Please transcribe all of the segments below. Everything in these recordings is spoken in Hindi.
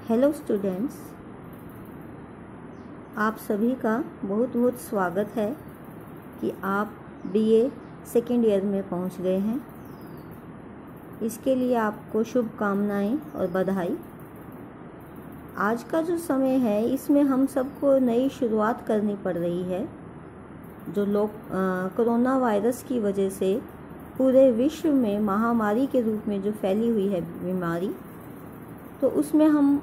हेलो स्टूडेंट्स, आप सभी का बहुत बहुत स्वागत है कि आप बीए सेकेंड ईयर में पहुंच गए हैं। इसके लिए आपको शुभकामनाएं और बधाई। आज का जो समय है इसमें हम सबको नई शुरुआत करनी पड़ रही है। जो लोग कोरोना वायरस की वजह से पूरे विश्व में महामारी के रूप में जो फैली हुई है बीमारी, तो उसमें हम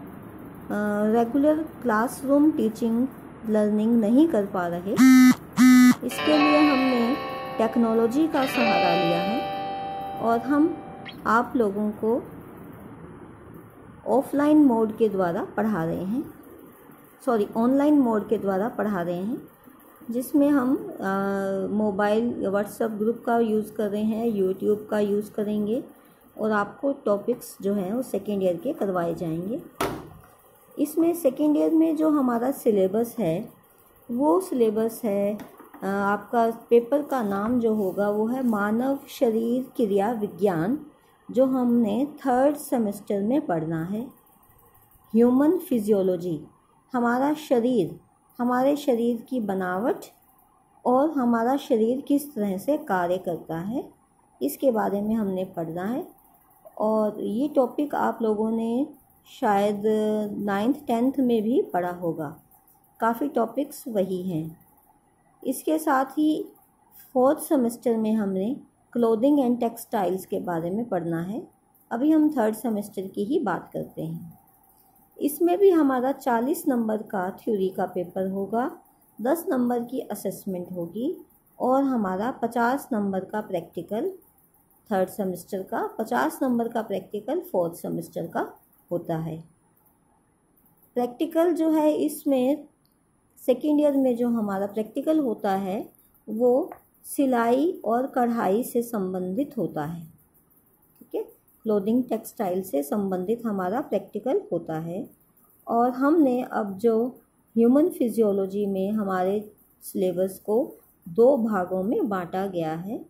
रेगुलर क्लासरूम टीचिंग लर्निंग नहीं कर पा रहे। इसके लिए हमने टेक्नोलॉजी का सहारा लिया है और हम आप लोगों को ऑनलाइन मोड के द्वारा पढ़ा रहे हैं, जिसमें हम मोबाइल व्हाट्सएप ग्रुप का यूज़ कर रहे हैं, यूट्यूब का यूज़ करेंगे और आपको टॉपिक्स जो हैं वो सेकेंड ईयर के करवाए जाएंगे। इसमें सेकेंड ईयर में जो हमारा सिलेबस है वो सिलेबस है, आपका पेपर का नाम जो होगा वो है मानव शरीर क्रिया विज्ञान, जो हमने थर्ड सेमेस्टर में पढ़ना है। ह्यूमन फिजियोलॉजी, हमारा शरीर, हमारे शरीर की बनावट और हमारा शरीर किस तरह से कार्य करता है, इसके बारे में हमने पढ़ना है। और ये टॉपिक आप लोगों ने शायद 9th 10th में भी पढ़ा होगा। काफ़ी टॉपिक्स वही हैं। इसके साथ ही 4th सेमेस्टर में हमने क्लोथिंग एंड टेक्सटाइल्स के बारे में पढ़ना है। अभी हम 3rd सेमेस्टर की ही बात करते हैं। इसमें भी हमारा 40 नंबर का थ्योरी का पेपर होगा, 10 नंबर की असेसमेंट होगी और हमारा 50 नंबर का प्रैक्टिकल 3rd सेमेस्टर का, 50 नंबर का प्रैक्टिकल 4th सेमेस्टर का होता है। प्रैक्टिकल जो है, इसमें सेकेंड ईयर में जो हमारा प्रैक्टिकल होता है वो सिलाई और कढ़ाई से संबंधित होता है। ठीक है, क्लोथिंग टेक्सटाइल से संबंधित हमारा प्रैक्टिकल होता है। और हमने अब जो ह्यूमन फिजियोलॉजी में हमारे सिलेबस को 2 भागों में बांटा गया है,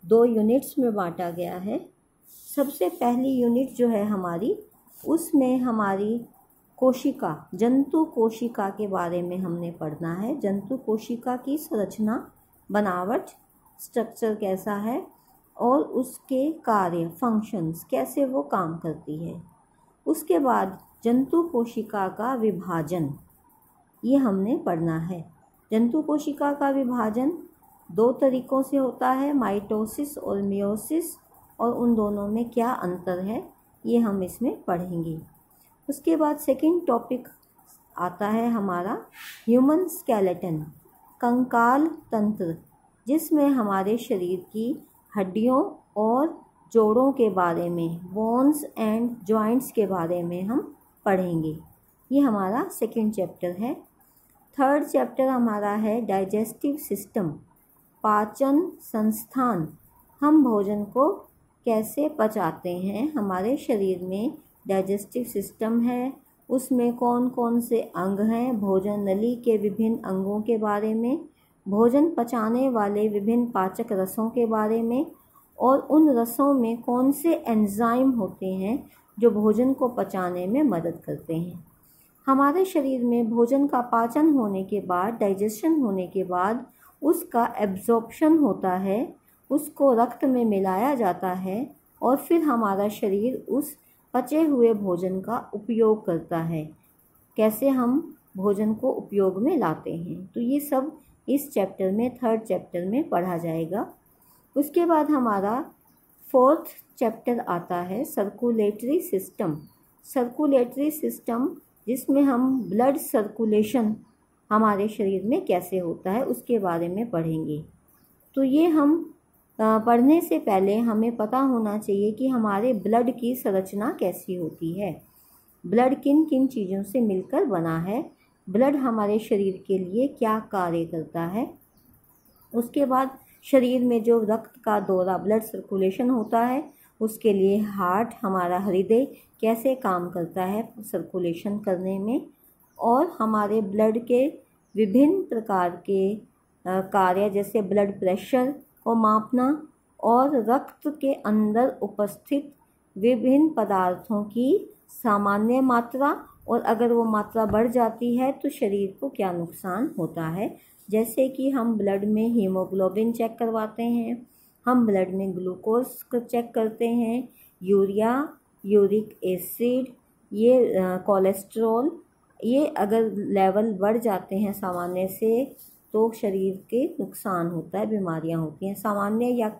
2 यूनिट्स में बांटा गया है। सबसे पहली यूनिट जो है हमारी, उसमें हमारी कोशिका, जंतु कोशिका के बारे में हमने पढ़ना है। जंतु कोशिका की संरचना, बनावट, स्ट्रक्चर कैसा है और उसके कार्य, फंक्शंस, कैसे वो काम करती है। उसके बाद जंतु कोशिका का विभाजन, ये हमने पढ़ना है। जंतु कोशिका का विभाजन 2 तरीक़ों से होता है, माइटोसिस और मियोसिस, और उन दोनों में क्या अंतर है ये हम इसमें पढ़ेंगे। उसके बाद सेकंड टॉपिक आता है हमारा ह्यूमन स्केलेटन, कंकाल तंत्र, जिसमें हमारे शरीर की हड्डियों और जोड़ों के बारे में, बोन्स एंड जॉइंट्स के बारे में हम पढ़ेंगे। ये हमारा सेकंड चैप्टर है। 3rd चैप्टर हमारा है डाइजेस्टिव सिस्टम, पाचन संस्थान। हम भोजन को कैसे पचाते हैं, हमारे शरीर में डाइजेस्टिव सिस्टम है, उसमें कौन कौन से अंग हैं, भोजन नली के विभिन्न अंगों के बारे में, भोजन पचाने वाले विभिन्न पाचक रसों के बारे में, और उन रसों में कौन से एंजाइम होते हैं जो भोजन को पचाने में मदद करते हैं। हमारे शरीर में भोजन का पाचन होने के बाद, डाइजेशन होने के बाद उसका एब्जॉर्प्शन होता है, उसको रक्त में मिलाया जाता है और फिर हमारा शरीर उस पचे हुए भोजन का उपयोग करता है। कैसे हम भोजन को उपयोग में लाते हैं, तो ये सब इस चैप्टर में, 3rd चैप्टर में पढ़ा जाएगा। उसके बाद हमारा 4th चैप्टर आता है सर्कुलेटरी सिस्टम। सर्कुलेटरी सिस्टम, जिसमें हम ब्लड सर्कुलेशन हमारे शरीर में कैसे होता है उसके बारे में पढ़ेंगे। तो ये हम पढ़ने से पहले हमें पता होना चाहिए कि हमारे ब्लड की संरचना कैसी होती है, ब्लड किन किन चीज़ों से मिलकर बना है, ब्लड हमारे शरीर के लिए क्या कार्य करता है। उसके बाद शरीर में जो रक्त का दौरा, ब्लड सर्कुलेशन होता है, उसके लिए हार्ट, हमारा हृदय कैसे काम करता है सर्कुलेशन करने में, और हमारे ब्लड के विभिन्न प्रकार के कार्य, जैसे ब्लड प्रेशर को मापना और रक्त के अंदर उपस्थित विभिन्न पदार्थों की सामान्य मात्रा, और अगर वो मात्रा बढ़ जाती है तो शरीर को क्या नुकसान होता है। जैसे कि हम ब्लड में हीमोग्लोबिन चेक करवाते हैं, हम ब्लड में ग्लूकोज चेक करते हैं, यूरिया, यूरिक एसिड, ये कोलेस्ट्रॉल, ये अगर लेवल बढ़ जाते हैं सामान्य से तो शरीर के नुकसान होता है, बीमारियां होती हैं, सामान्य या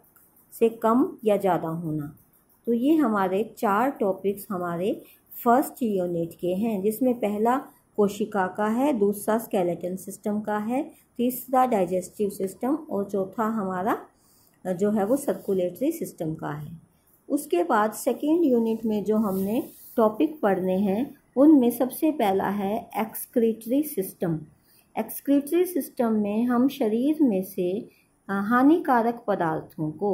से कम या ज़्यादा होना। तो ये हमारे 4 टॉपिक्स हमारे फर्स्ट यूनिट के हैं, जिसमें पहला कोशिका का है, दूसरा स्केलेटन सिस्टम का है, तीसरा डाइजेस्टिव सिस्टम और चौथा हमारा जो है वो सर्कुलेटरी सिस्टम का है। उसके बाद सेकेंड यूनिट में जो हमने टॉपिक पढ़ने हैं उनमें सबसे पहला है एक्सक्रीटरी सिस्टम। एक्सक्रीटरी सिस्टम में हम शरीर में से हानिकारक पदार्थों को,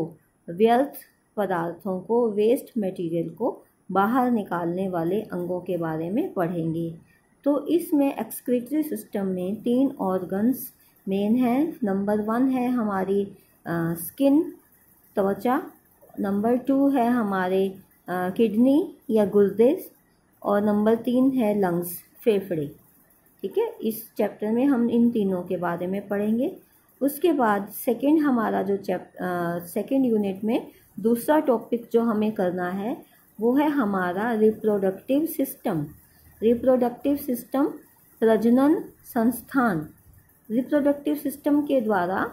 व्यर्थ पदार्थों को, वेस्ट मटेरियल को बाहर निकालने वाले अंगों के बारे में पढ़ेंगे। तो इसमें एक्सक्रीटरी सिस्टम में 3 ऑर्गन्स मेन हैं। नंबर 1 है हमारी स्किन, त्वचा, नंबर 2 है हमारे किडनी या गुर्दे, और नंबर 3 है लंग्स, फेफड़े। ठीक है, इस चैप्टर में हम इन तीनों के बारे में पढ़ेंगे। उसके बाद सेकंड हमारा जो सेकंड यूनिट में दूसरा टॉपिक जो हमें करना है वो है हमारा रिप्रोडक्टिव सिस्टम। रिप्रोडक्टिव सिस्टम, प्रजनन संस्थान। रिप्रोडक्टिव सिस्टम के द्वारा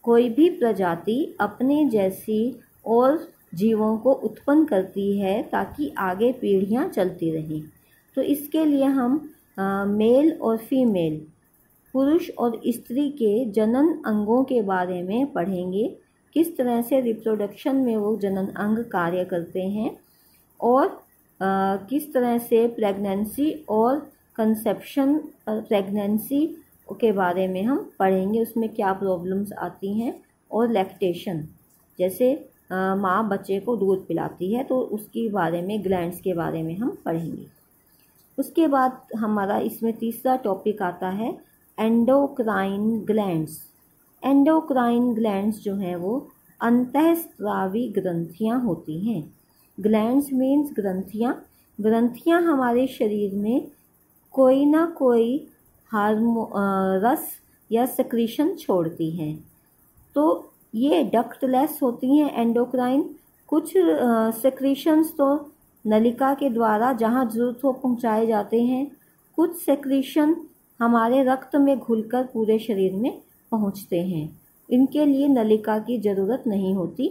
कोई भी प्रजाति अपने जैसी और जीवों को उत्पन्न करती है ताकि आगे पीढ़ियां चलती रहें। तो इसके लिए हम मेल और फीमेल, पुरुष और स्त्री के जनन अंगों के बारे में पढ़ेंगे, किस तरह से रिप्रोडक्शन में वो जनन अंग कार्य करते हैं, और किस तरह से प्रेगनेंसी और कंसेप्शन, प्रेगनेंसी के बारे में हम पढ़ेंगे, उसमें क्या प्रॉब्लम्स आती हैं, और लैक्टेशन, जैसे माँ बच्चे को दूध पिलाती है तो उसके बारे में, ग्लैंड्स के बारे में हम पढ़ेंगे। उसके बाद हमारा इसमें तीसरा टॉपिक आता है एंडोक्राइन ग्लैंड्स। एंडोक्राइन ग्लैंड्स जो हैं वो अंतःस्रावी ग्रंथियाँ होती हैं। Glands means ग्रंथियाँ। ग्रंथियाँ हमारे शरीर में कोई ना कोई रस या सेक्रीशन छोड़ती हैं। तो ये डक्टलेस होती हैं एंडोक्राइन। कुछ सेक्रीशंस तो नलिका के द्वारा जहाँ जरूरत हो पहुँचाए जाते हैं, कुछ सेक्रीशन हमारे रक्त में घुलकर पूरे शरीर में पहुँचते हैं, इनके लिए नलिका की ज़रूरत नहीं होती।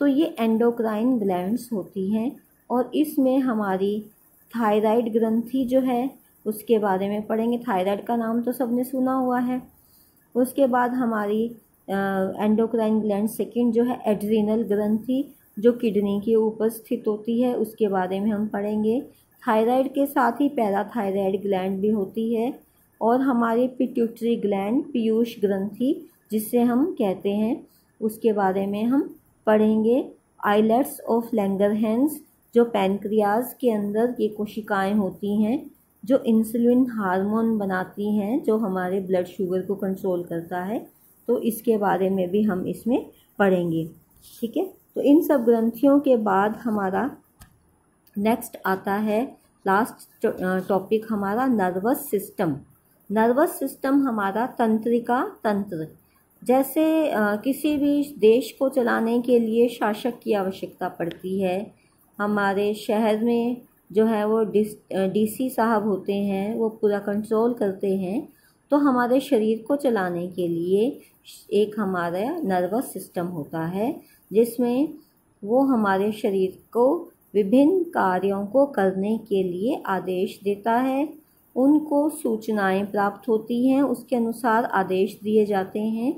तो ये एंडोक्राइन ग्लैंड्स होती हैं, और इसमें हमारी थायराइड ग्रंथि जो है उसके बारे में पढ़ेंगे। थायराइड का नाम तो सबने सुना हुआ है। उसके बाद हमारी एंडोक्राइन ग्लैंड सेकंड जो है एड्रीनल ग्रंथि, जो किडनी के ऊपर स्थित होती है, उसके बारे में हम पढ़ेंगे। थायराइड के साथ ही पैराथायराइड ग्लैंड भी होती है, और हमारी पिट्यूटरी ग्लैंड, पीयूष ग्रंथि जिसे हम कहते हैं, उसके बारे में हम पढ़ेंगे। आइलेट्स ऑफ लैंगरहैंस, जो पैनक्रियाज के अंदर ये कोशिकाएं होती हैं जो इंसुलिन हार्मोन बनाती हैं, जो हमारे ब्लड शुगर को कंट्रोल करता है, तो इसके बारे में भी हम इसमें पढ़ेंगे। ठीक है, तो इन सब ग्रंथियों के बाद हमारा नेक्स्ट आता है लास्ट टॉपिक हमारा नर्वस सिस्टम। नर्वस सिस्टम हमारा तंत्रिका तंत्र। जैसे किसी भी देश को चलाने के लिए शासक की आवश्यकता पड़ती है। हमारे शहर में जो है वो डीसी साहब होते हैं, वो पूरा कंट्रोल करते हैं। तो हमारे शरीर को चलाने के लिए एक हमारा नर्वस सिस्टम होता है, जिसमें वो हमारे शरीर को विभिन्न कार्यों को करने के लिए आदेश देता है। उनको सूचनाएं प्राप्त होती हैं, उसके अनुसार आदेश दिए जाते हैं,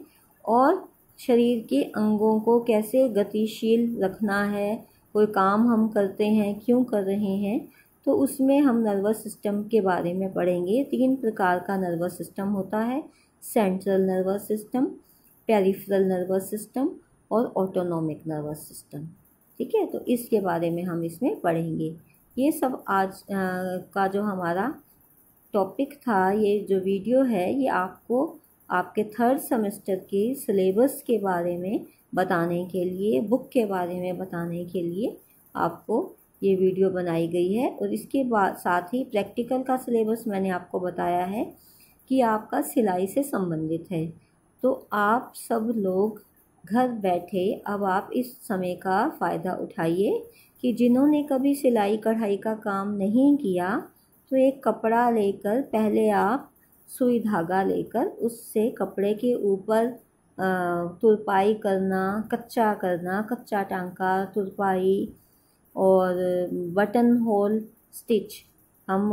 और शरीर के अंगों को कैसे गतिशील रखना है, कोई काम हम करते हैं क्यों कर रहे हैं, तो उसमें हम नर्वस सिस्टम के बारे में पढ़ेंगे। 3 प्रकार का नर्वस सिस्टम होता है, central nervous system, peripheral nervous system और ऑटोनॉमिक नर्वस सिस्टम। ठीक है, तो इसके बारे में हम इसमें पढ़ेंगे। ये सब आज का जो हमारा टॉपिक था, ये जो वीडियो है, ये आपको आपके 3rd सेमेस्टर के सिलेबस के बारे में बताने के लिए, बुक के बारे में बताने के लिए आपको ये वीडियो बनाई गई है। और इसके बाद साथ ही प्रैक्टिकल का सिलेबस मैंने आपको बताया है कि आपका सिलाई से संबंधित है। तो आप सब लोग घर बैठे अब आप इस समय का फ़ायदा उठाइए कि जिन्होंने कभी सिलाई कढ़ाई का काम नहीं किया तो एक कपड़ा लेकर पहले आप सुई धागा लेकर उससे कपड़े के ऊपर तुरपाई करना, कच्चा टांका, तुरपाई और बटन होल स्टिच, हम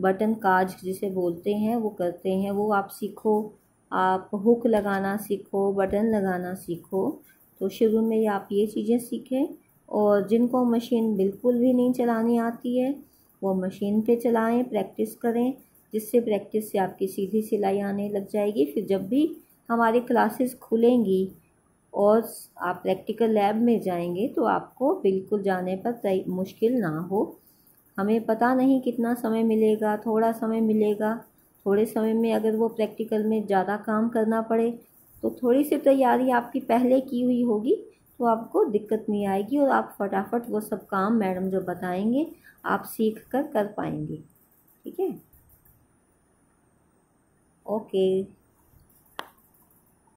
बटन काज जिसे बोलते हैं वो करते हैं, वो आप सीखो। आप हुक लगाना सीखो, बटन लगाना सीखो। तो शुरू में आप ये चीज़ें सीखें। और जिनको मशीन बिल्कुल भी नहीं चलानी आती है वो मशीन पे चलाएं, प्रैक्टिस करें, जिससे प्रैक्टिस से आपकी सीधी सिलाई आने लग जाएगी। फिर जब भी हमारी क्लासेस खुलेंगी और आप प्रैक्टिकल लैब में जाएंगे तो आपको बिल्कुल जाने पर मुश्किल ना हो। हमें पता नहीं कितना समय मिलेगा, थोड़ा समय मिलेगा, थोड़े समय में अगर वो प्रैक्टिकल में ज़्यादा काम करना पड़े तो थोड़ी सी तैयारी आपकी पहले की हुई होगी तो आपको दिक्कत नहीं आएगी और आप फटाफट वो सब काम मैडम जो बताएंगे आप सीख कर पाएंगे। ठीक है, ओके।